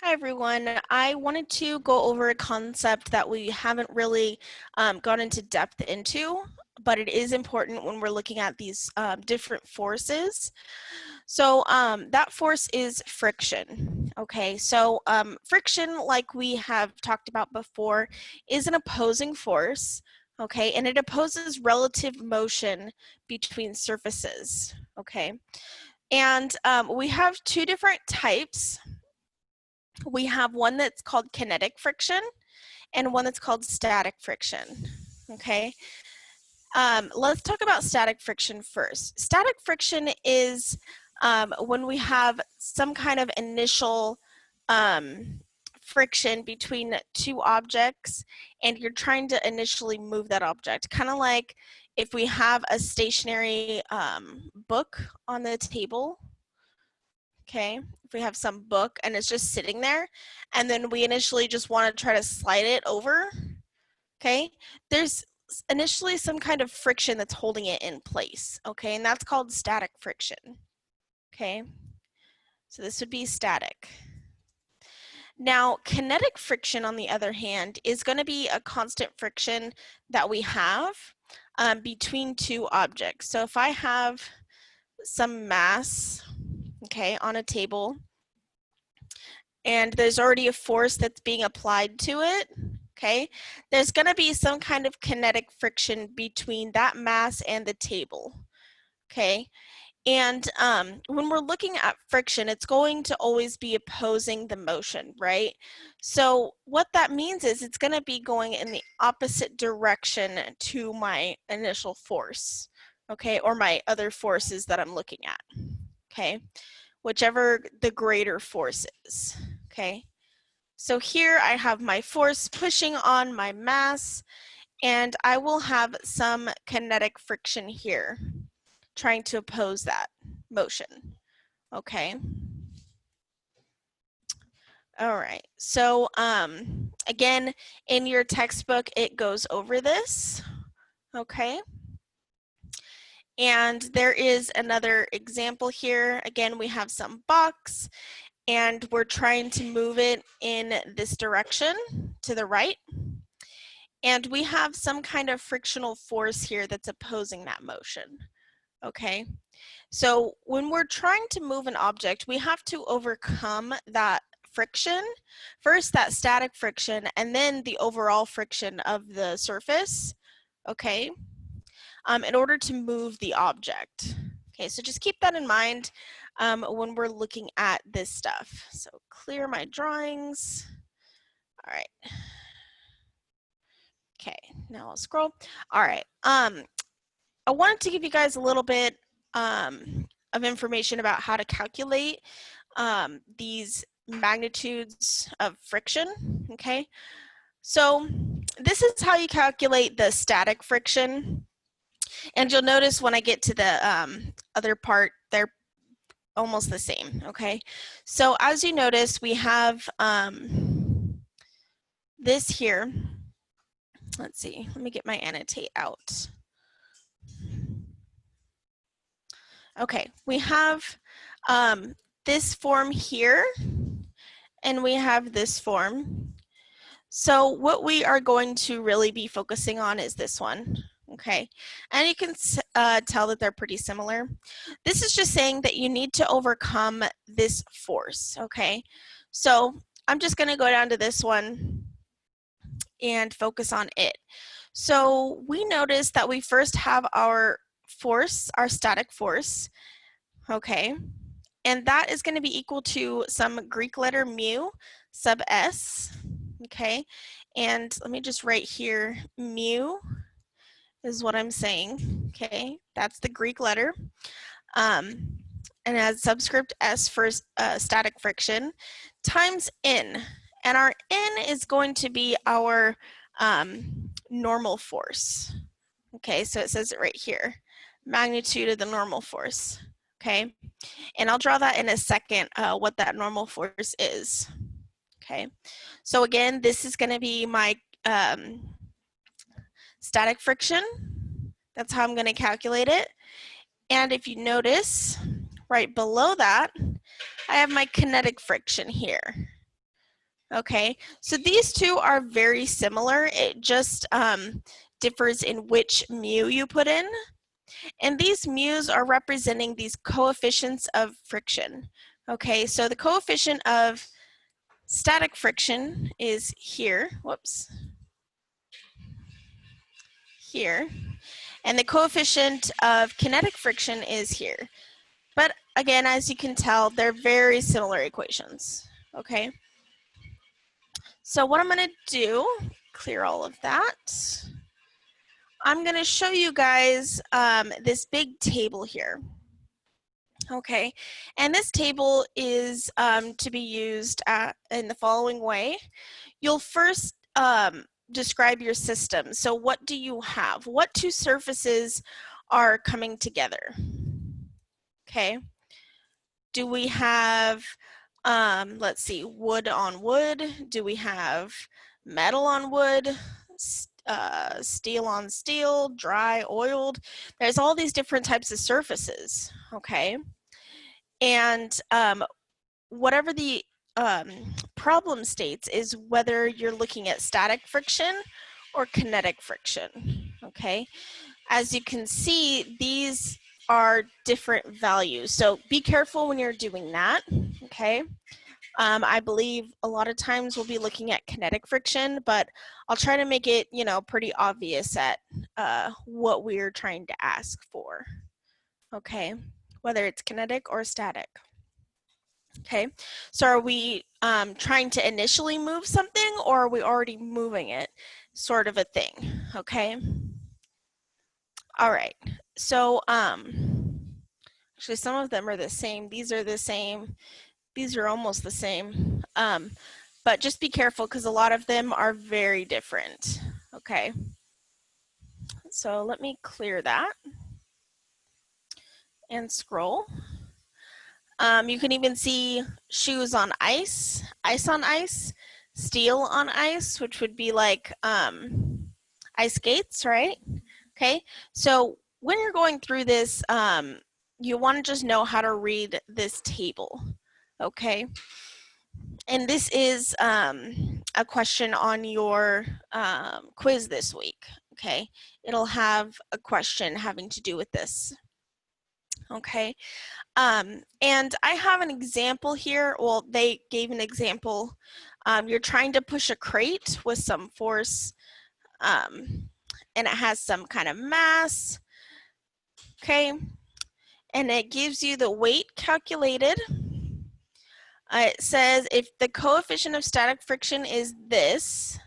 Hi, everyone. I wanted to go over a concept that we haven't really gone into depth into, but it is important when we're looking at these different forces. So that force is friction. Okay, so friction, like we have talked about before, is an opposing force. Okay, and it opposes relative motion between surfaces. Okay, and we have two different types. We have one that's called kinetic friction and one that's called static friction. Okay, let's talk about static friction first. Static friction is when we have some kind of initial friction between two objects and you're trying to initially move that object. Kind of like if we have a stationary book on the table. Okay, if we have some book and it's just sitting there and then we initially just want to try to slide it over, okay, there's initially some kind of friction that's holding it in place, okay, and that's called static friction. Okay, so this would be static. Now, kinetic friction, on the other hand, is going to be a constant friction that we have between two objects. So if I have some mass, okay, on a table, and there's already a force that's being applied to it, okay, there's going to be some kind of kinetic friction between that mass and the table, okay? And when we're looking at friction, it's going to always be opposing the motion, right? So what that means is it's going to be going in the opposite direction to my initial force, okay, or my other forces that I'm looking at, okay? Whichever the greater force is, okay? So here I have my force pushing on my mass, and I will have some kinetic friction here, trying to oppose that motion, okay? All right, so again, in your textbook, it goes over this, okay? And there is another example here. Again, we have some box, and we're trying to move it in this direction to the right. And we have some kind of frictional force here that's opposing that motion, okay? So when we're trying to move an object, we have to overcome that friction, first that static friction, and then the overall friction of the surface, okay, in order to move the object. Okay, so just keep that in mind when we're looking at this stuff. So clear my drawings. All right. Okay, now I'll scroll. All right. I wanted to give you guys a little bit of information about how to calculate these magnitudes of friction, okay? So this is how you calculate the static friction. And you'll notice when I get to the other part, they're almost the same, okay? So as you notice, we have this here. Let's see, let me get my annotate out. Okay, we have this form here, and we have this form. So what we are going to really be focusing on is this one, okay? And you can tell that they're pretty similar. This is just saying that you need to overcome this force, okay? So I'm just gonna go down to this one and focus on it. So we notice that we first have our force, our static force, okay? And that is going to be equal to some Greek letter mu sub s, okay? And let me just write here, mu is what I'm saying, okay? That's the Greek letter. And as subscript s for static friction times n. And our n is going to be our normal force. Okay, so it says it right here, magnitude of the normal force, okay? And I'll draw that in a second, what that normal force is, okay? So again, this is gonna be my static friction. That's how I'm gonna calculate it. And if you notice, right below that, I have my kinetic friction here, Okay, so these two are very similar. It just differs in which mu you put in. And these mu's are representing these coefficients of friction. Okay, so the coefficient of static friction is here, whoops, here. And the coefficient of kinetic friction is here. But again, as you can tell, they're very similar equations, okay? So what I'm gonna do, clear all of that. I'm gonna show you guys this big table here. Okay, and this table is to be used in the following way. You'll first describe your system. So what do you have? What two surfaces are coming together? Okay, do we have, let's see, wood on wood? Do we have metal on wood? Steel on steel, dry, oiled? There's all these different types of surfaces, okay? And whatever the problem states is whether you're looking at static friction or kinetic friction, okay? As you can see, these are different values. So be careful when you're doing that, okay? I believe a lot of times we'll be looking at kinetic friction, but I'll try to make it, you know, pretty obvious at what we're trying to ask for, okay? Whether it's kinetic or static. Okay, so are we trying to initially move something, or are we already moving it, sort of a thing, okay? All right, so actually some of them are the same. These are the same. These are almost the same. But just be careful because a lot of them are very different, okay? So let me clear that and scroll. You can even see shoes on ice, ice on ice, steel on ice, which would be like ice skates, right? Okay, so when you're going through this, you want to just know how to read this table, okay? And this is a question on your quiz this week, okay? It'll have a question having to do with this, okay? And I have an example here. Well, they gave an example. You're trying to push a crate with some force, and it has some kind of mass, okay? And it gives you the weight calculated. It says if the coefficient of static friction is this,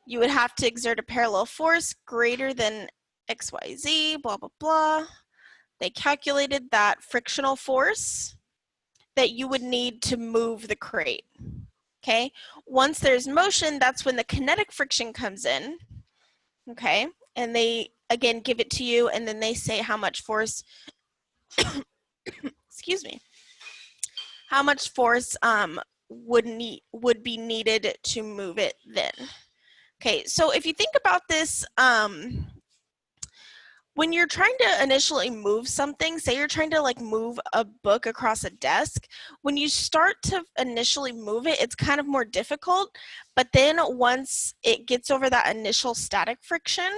you would have to exert a parallel force greater than XYZ, blah, blah, blah. They calculated that frictional force that you would need to move the crate, okay? Once there's motion, that's when the kinetic friction comes in, okay? And they, again, give it to you, and then they say how much force, excuse me, how much force would be needed to move it then. Okay, so if you think about this, when you're trying to initially move something, say you're trying to like move a book across a desk, when you start to initially move it, it's kind of more difficult. But then once it gets over that initial static friction,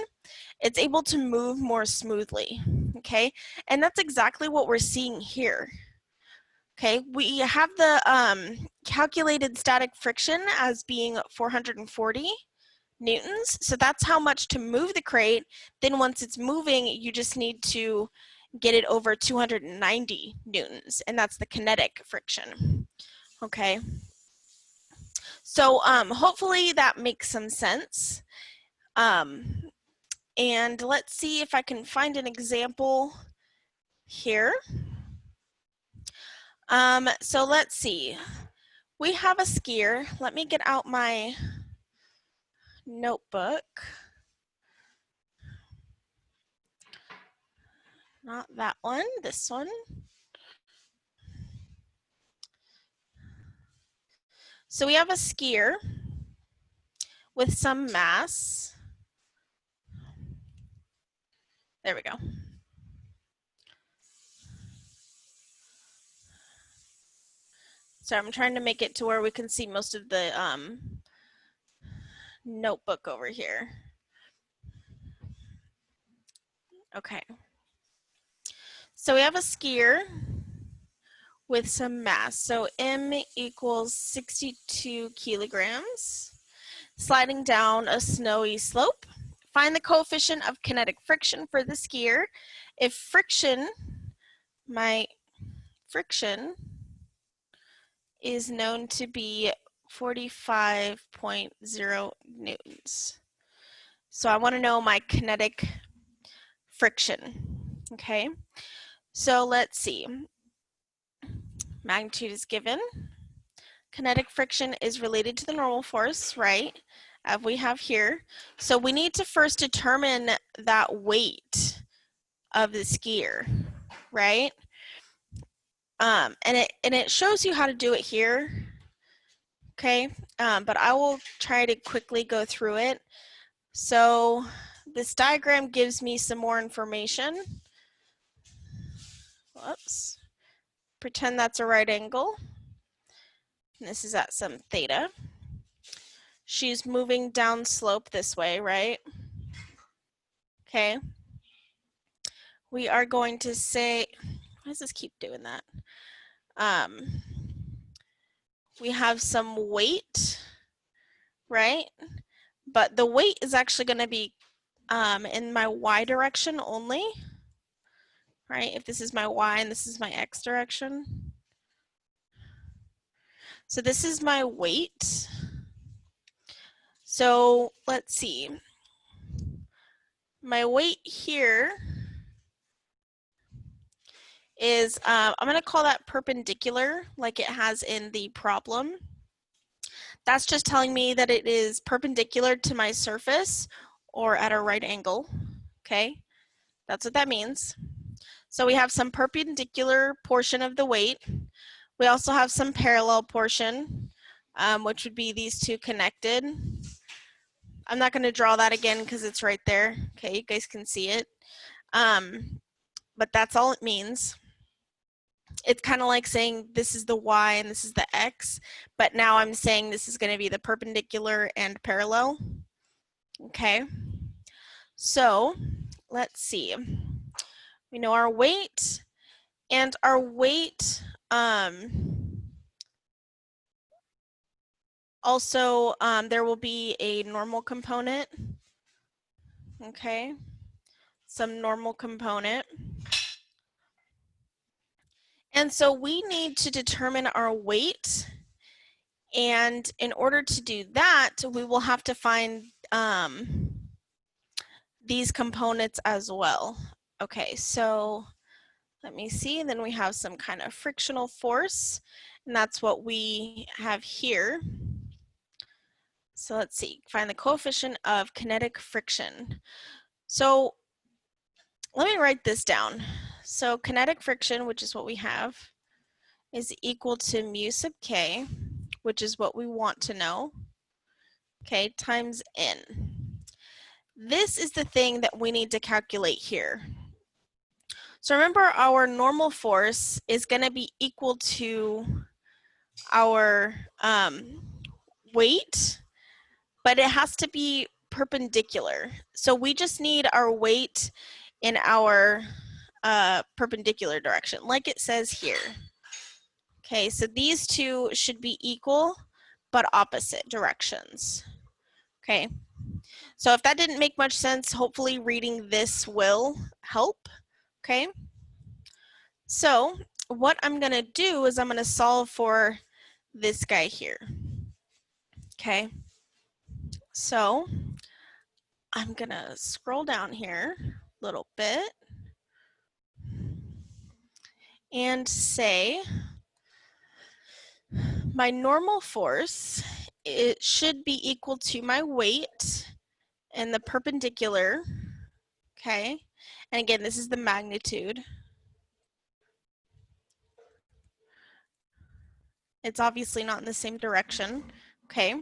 it's able to move more smoothly, okay? And that's exactly what we're seeing here. Okay, we have the calculated static friction as being 440 newtons. So that's how much to move the crate. Then once it's moving, you just need to get it over 290 newtons, and that's the kinetic friction. Okay. So hopefully that makes some sense. And let's see if I can find an example here. So let's see. We have a skier. Let me get out my notebook. Not that one, this one. So we have a skier with some mass. There we go. So I'm trying to make it to where we can see most of the notebook over here. Okay. So we have a skier with some mass. So M equals 62 kilograms. Sliding down a snowy slope. Find the coefficient of kinetic friction for the skier. If friction, my friction is known to be 45.0 newtons. So I want to know my kinetic friction. Okay, so let's see. Magnitude is given. Kinetic friction is related to the normal force, right? As we have here. So we need to first determine that weight of the skier, right? And it shows you how to do it here. Okay, but I will try to quickly go through it. So this diagram gives me some more information. Whoops. Pretend that's a right angle. And this is at some theta. She's moving down slope this way, right? Okay. We are going to say, why does this keep doing that? We have some weight, right? But the weight is actually going to be in my y direction only, right? If this is my y and this is my x direction. So this is my weight. So let's see. My weight here is, I'm going to call that perpendicular, like it has in the problem. That's just telling me that it is perpendicular to my surface or at a right angle. Okay, that's what that means. So we have some perpendicular portion of the weight. We also have some parallel portion, which would be these two connected. I'm not going to draw that again because it's right there. Okay, you guys can see it. But that's all it means. It's kind of like saying this is the y and this is the x, but now I'm saying this is going to be the perpendicular and parallel. Okay, so let's see. We know our weight, and our weight also there will be a normal component. Okay, some normal component. And so we need to determine our weight, and in order to do that, we will have to find these components as well. Okay, so let me see, and then we have some kind of frictional force, and that's what we have here. So let's see, find the coefficient of kinetic friction. So let me write this down. So kinetic friction, which is what we have, is equal to mu sub k, which is what we want to know, okay, times n. This is the thing that we need to calculate here. So remember, our normal force is going to be equal to our weight, but it has to be perpendicular. So we just need our weight in our perpendicular direction, like it says here. Okay, so these two should be equal, but opposite directions. Okay, so if that didn't make much sense, hopefully reading this will help. Okay, so what I'm gonna do is I'm gonna solve for this guy here. Okay, so I'm gonna scroll down here a little bit and say my normal force, it should be equal to my weight and the perpendicular. Okay, and again, this is the magnitude. It's obviously not in the same direction. Okay,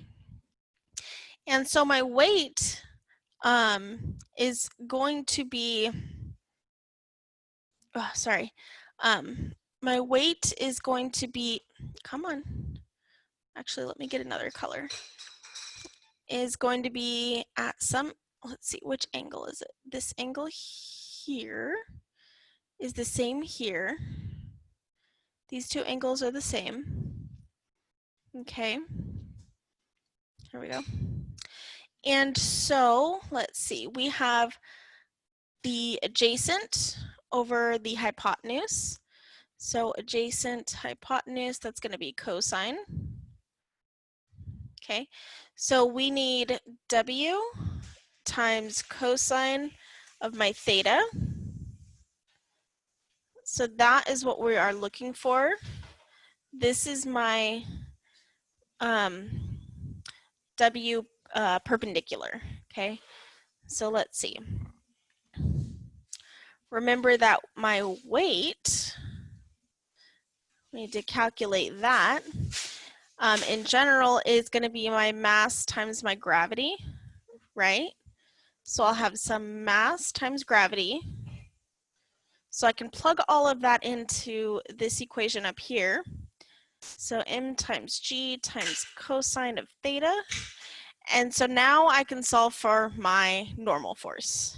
and so my weight is going to be, my weight is going to be, come on, actually let me get another color, is going to be at some, let's see, which angle is it? This angle here is the same here. These two angles are the same. Okay, here we go. And so, let's see, we have the adjacent over the hypotenuse. So adjacent hypotenuse, that's going to be cosine. Okay, so we need W times cosine of my theta. So that is what we are looking for. This is my W perpendicular, okay? So let's see. Remember that my weight, we need to calculate that, in general is going to be my mass times my gravity, right? So I'll have some mass times gravity. So I can plug all of that into this equation up here. So m times g times cosine of theta. And so now I can solve for my normal force.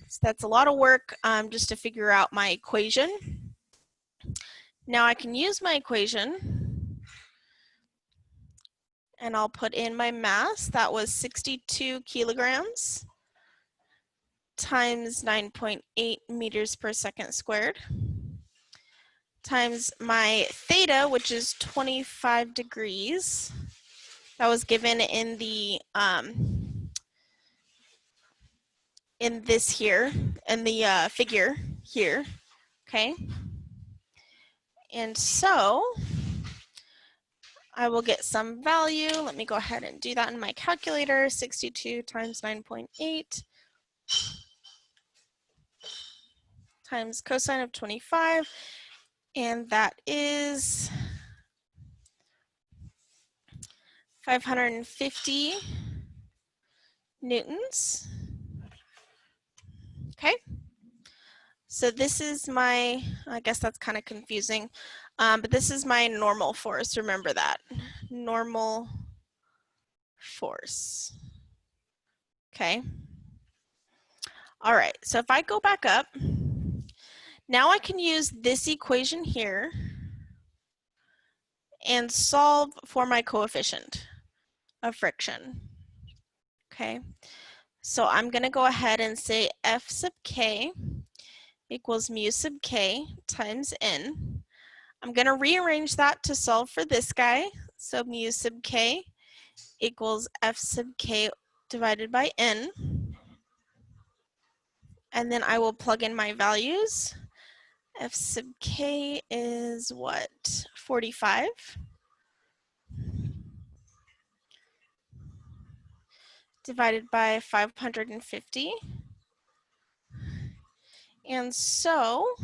So that's a lot of work just to figure out my equation. Now I can use my equation and I'll put in my mass. That was 62 kilograms times 9.8 meters per second squared times my theta, which is 25 degrees. That was given in the in this here, in the figure here, okay? And so I will get some value. Let me go ahead and do that in my calculator. 62 times 9.8 times cosine of 25, and that is 550 newtons. Okay, so this is my, I guess that's kind of confusing, but this is my normal force. Remember that, normal force. Okay. All right, so if I go back up, now I can use this equation here and solve for my coefficient of friction. Okay, so I'm going to go ahead and say F sub k equals mu sub k times n. I'm going to rearrange that to solve for this guy. So mu sub k equals F sub k divided by n. And then I will plug in my values. F sub k is what? 45. Divided by 550. And so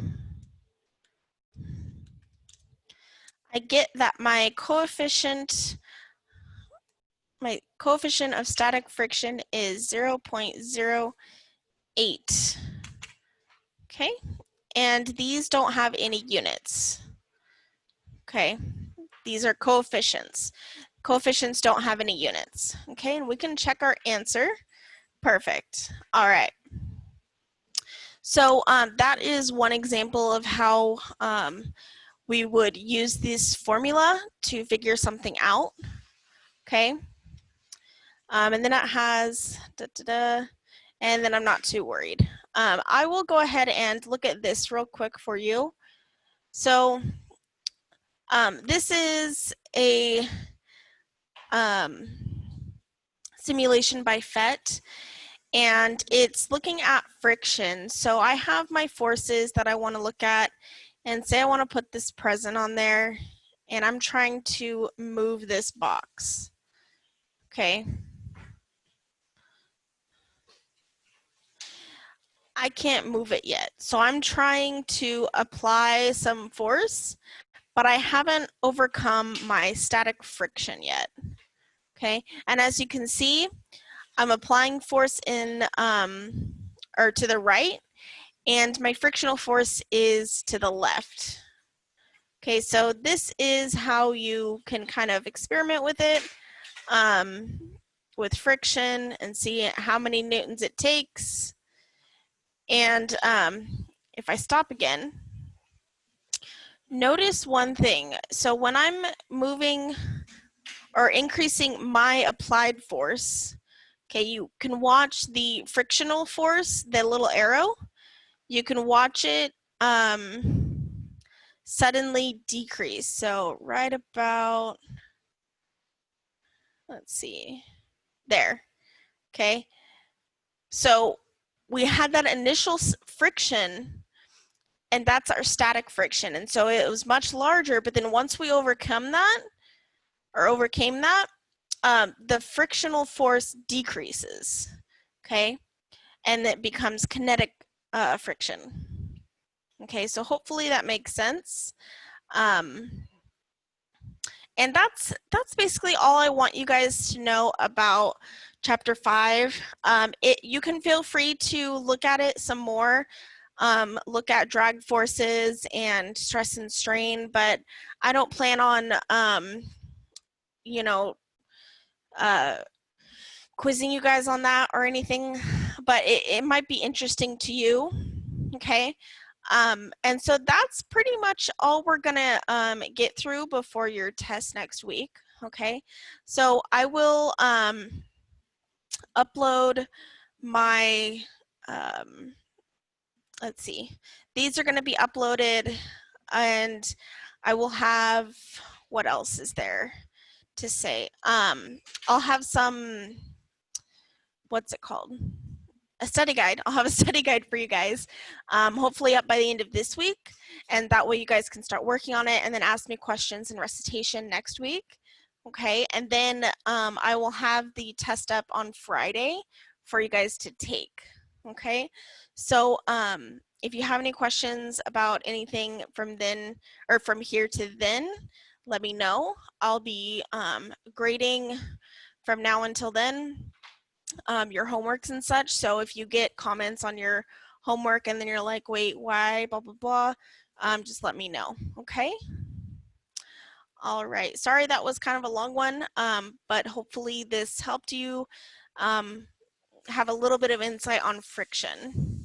I get that my coefficient of static friction is 0.08. Okay, and these don't have any units. Okay, these are coefficients. Coefficients don't have any units. Okay, and we can check our answer. Perfect. All right. So that is one example of how we would use this formula to figure something out. Okay. And then it has and then I'm not too worried. I will go ahead and look at this real quick for you. So this is a simulation by PhET, and it's looking at friction. So I have my forces that I want to look at, and say I want to put this present on there, and I'm trying to move this box. Okay. I can't move it yet. So I'm trying to apply some force, but I haven't overcome my static friction yet. Okay, and as you can see, I'm applying force in, or to the right, and my frictional force is to the left. Okay, so this is how you can kind of experiment with it, with friction, and see how many newtons it takes. And if I stop again, notice one thing. So when I'm moving or increasing my applied force, okay, you can watch the frictional force, the little arrow. You can watch it suddenly decrease. So right about, let's see, there, okay? So we had that initial friction, and that's our static friction. And so it was much larger, but then once we overcame that, the frictional force decreases, okay? And it becomes kinetic friction. Okay, so hopefully that makes sense. And that's basically all I want you guys to know about chapter 5. You can feel free to look at it some more, look at drag forces and stress and strain, but I don't plan on, you know, quizzing you guys on that or anything, but it might be interesting to you, okay? And so that's pretty much all we're gonna get through before your test next week, okay? So I will upload my, let's see, these are gonna be uploaded, and I will have, what else is there to say? I'll have some, what's it called? A study guide. I'll have a study guide for you guys, hopefully up by the end of this week, and that way you guys can start working on it and then ask me questions in recitation next week. Okay, and then I will have the test up on Friday for you guys to take. Okay, so if you have any questions about anything from then or from here to then, let me know. I'll be grading from now until then your homeworks and such. So if you get comments on your homework and then you're like, wait, why, blah, blah, blah, just let me know, okay? All right, sorry that was kind of a long one, but hopefully this helped you have a little bit of insight on friction.